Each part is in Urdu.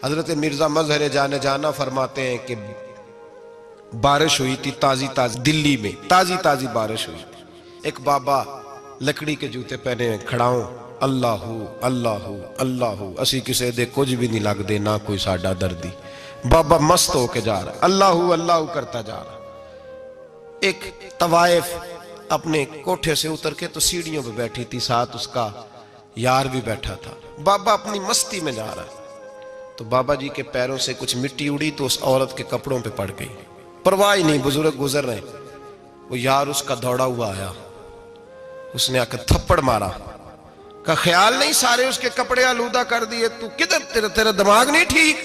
حضرت مرزا مظہر جانے جانا فرماتے ہیں کہ بارش ہوئی تھی تازی تازی دلی میں، تازی تازی بارش ہوئی تھی۔ ایک بابا لکڑی کے جوتے پہنے کھڑا ہوں، اللہ اللہ اللہ اسی کسے دے کچھ بھی نہیں لگ دے، نہ کوئی ساڈا دردی۔ بابا مست ہو کے جا رہا، اللہ اللہ کرتا جا رہا۔ ایک طوائف اپنے کوٹھے سے اتر کے تو سیڑھیوں پہ بیٹھی تھی، ساتھ اس کا یار بھی بیٹھا تھا۔ بابا اپنی مستی میں جا رہا، تو بابا جی کے پیروں سے کچھ مٹی اڑی تو اس عورت کے کپڑوں پہ پڑ گئی، پرواہ ہی نہیں، بزرگ گزر رہے۔ وہ یار اس کا دوڑا ہوا آیا، اس نے آ کے تھپڑ مارا، کا خیال نہیں سارے اس کے کپڑے آلودہ کر دیے، تو کدھر تیرا دماغ نہیں ٹھیک؟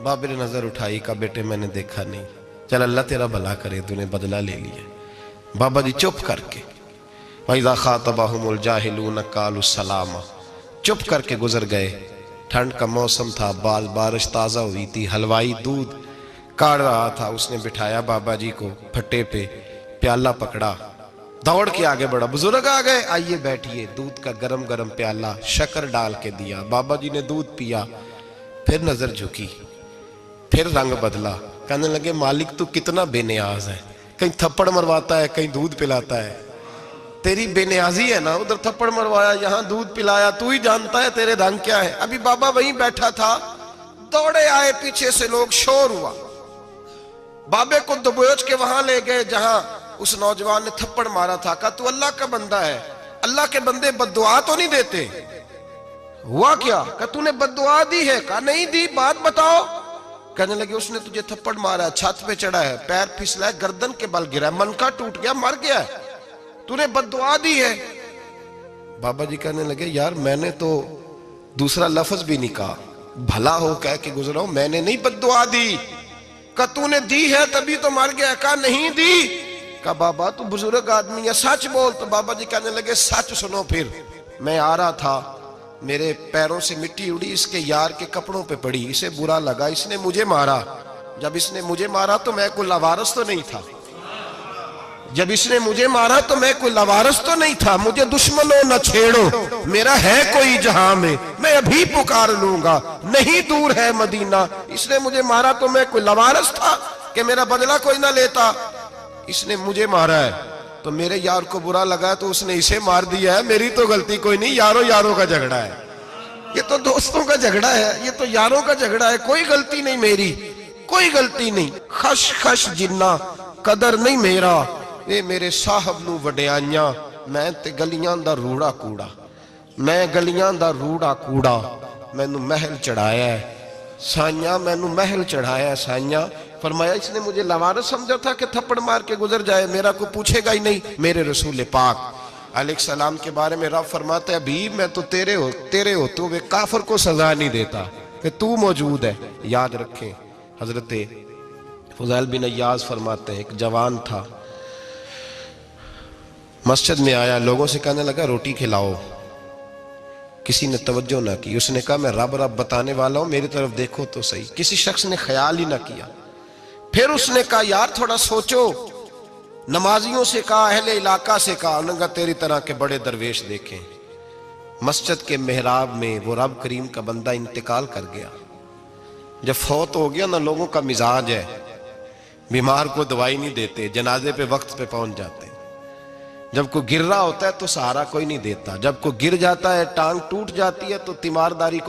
بابے نے نظر اٹھائی، کہا بیٹے میں نے دیکھا نہیں، چل اللہ تیرا بھلا کرے، تو نے بدلہ لے لیا۔ بابا جی چپ کر کے وَإِذَا خَاطَبَهُمُ الْجَاهِلُونَ قَالُوا السَّلَامَ، چپ کر کے گزر گئے۔ ٹھنڈ کا موسم تھا، بارش تازہ ہوئی تھی، حلوائی دودھ کاڑ رہا تھا، اس نے بٹھایا بابا جی کو پھٹے پہ، پیالہ پکڑا، دوڑ کے آگے بڑھا، بزرگ آ گئے، آئیے بیٹھیے، دودھ کا گرم گرم پیالہ شکر ڈال کے دیا۔ بابا جی نے دودھ پیا، پھر نظر جھکی، پھر رنگ بدلا، کہنے لگے مالک تو کتنا بے نیاز ہے، کہیں تھپڑ مرواتا ہے، کہیں دودھ پلاتا ہے، تیری بے نیازی ہے نا، ادھر تھپڑ مروایا، یہاں دودھ پلایا، تو ہی جانتا ہے تیرے رنگ کیا ہے۔ ابھی بابا وہیں بیٹھا تھا، دوڑے آئے پیچھے سے لوگ، شور ہوا، بابے کو دبوچ کے وہاں لے گئے جہاں اس نوجوان نے تھپڑ مارا تھا، کہا تو اللہ کا بندہ ہے، اللہ کے بندے بد دعا تو نہیں دیتے؟ ہوا کیا؟ کہا تو نے بد دعا دی ہے؟ کہا نہیں دی، بات بتاؤ۔ کہنے لگے اس نے تجھے تھپڑ مارا ہے، چھت پہ چڑھا ہے، پیر پھسلا ہے، گردن کے بل گرا ہے، منکا ٹوٹ گیا، مر گیا ہے، تو نے بد دعا دی ہے۔ بابا جی کہنے لگے یار میں نے تو دوسرا لفظ بھی نہیں کہا، بھلا ہو کہہ کے گزرا ہوں، میں نے نہیں بد دعا دی۔ کہا تو نے دی ہے تبھی تو مر گیا۔ کہا نہیں دی۔ کہا بابا تو بزرگ آدمی ہے، سچ بول۔ تو بابا جی کہنے لگے سچ سنو، پھر میں آ رہا تھا، میرے پیروں سے مٹی اڑی، اس کے یار کے کپڑوں پہ پڑی، اسے برا لگا، اس نے مجھے مارا۔ جب اس نے مجھے مارا تو میں کوئی لاوارث تو نہیں تھا، جب اس نے مجھے مارا تو میں کوئی لاوارث تو نہیں تھا، مجھے دشمنوں نہ چھیڑو، میرا ہے کوئی جہاں میں ابھی پکار لوں گا، نہیں دور ہے مدینہ۔ اس نے مجھے مارا تو میں کوئی لاوارث تھا کہ میرا بدلہ کوئی نہ لیتا؟ اس نے مجھے مارا ہے تو میرے یار کو برا لگا تو اس نے اسے مار دیا ہے، میری تو غلطی کوئی نہیں، یاروں کا جھگڑا ہے، یہ تو دوستوں کا جھگڑا ہے، یہ تو یاروں کا جھگڑا ہے، کوئی غلطی نہیں میری، کوئی غلطی نہیں۔ خش خش جنہ قدر نہیں میرا، اے میرے صاحب نو وڈیاں، میں تے گلیاں دا روڑا کوڑا، میں گلیاں دا روڑا کوڑا، میں نو محل چڑھایا ہے سائیاں، میں نو محل چڑھایا ہے سائیاں۔ فرمایا اس نے مجھے لوارث سمجھا تھا کہ تھپڑ مار کے گزر جائے، میرا کو پوچھے گا ہی نہیں۔ میرے رسول پاک علیہ السلام کے بارے میں رب فرماتا ہے ابھی میں تو تیرے ہوتے ہوئے کافر کو سزا نہیں دیتا کہ تو موجود ہے۔ یاد رکھیں حضرت فضیل بن عیاض فرماتے ہیں ایک جوان تھا، مسجد میں آیا، لوگوں سے کہنے لگا روٹی کھلاؤ، کسی نے توجہ نہ کی، اس نے کہا میں رب بتانے والا ہوں، میری طرف دیکھو تو صحیح، کسی شخص نے خیال ہی نہ کیا۔ پھر اس نے کہا یار تھوڑا سوچو، نمازیوں سے کہا، اہل علاقہ سے کہا، انہوں نے کہا تیری طرح کے بڑے درویش دیکھیں۔ مسجد کے محراب میں وہ رب کریم کا بندہ انتقال کر گیا۔ جب فوت ہو گیا نا، لوگوں کا مزاج ہے، بیمار کو دوائی نہیں دیتے، جنازے پہ وقت پہ پہنچ جاتے، جب کوئی گر رہا ہوتا ہے تو سہارا کوئی نہیں دیتا، جب کوئی گر جاتا ہے ٹانگ ٹوٹ جاتی ہے تو تیمارداری کو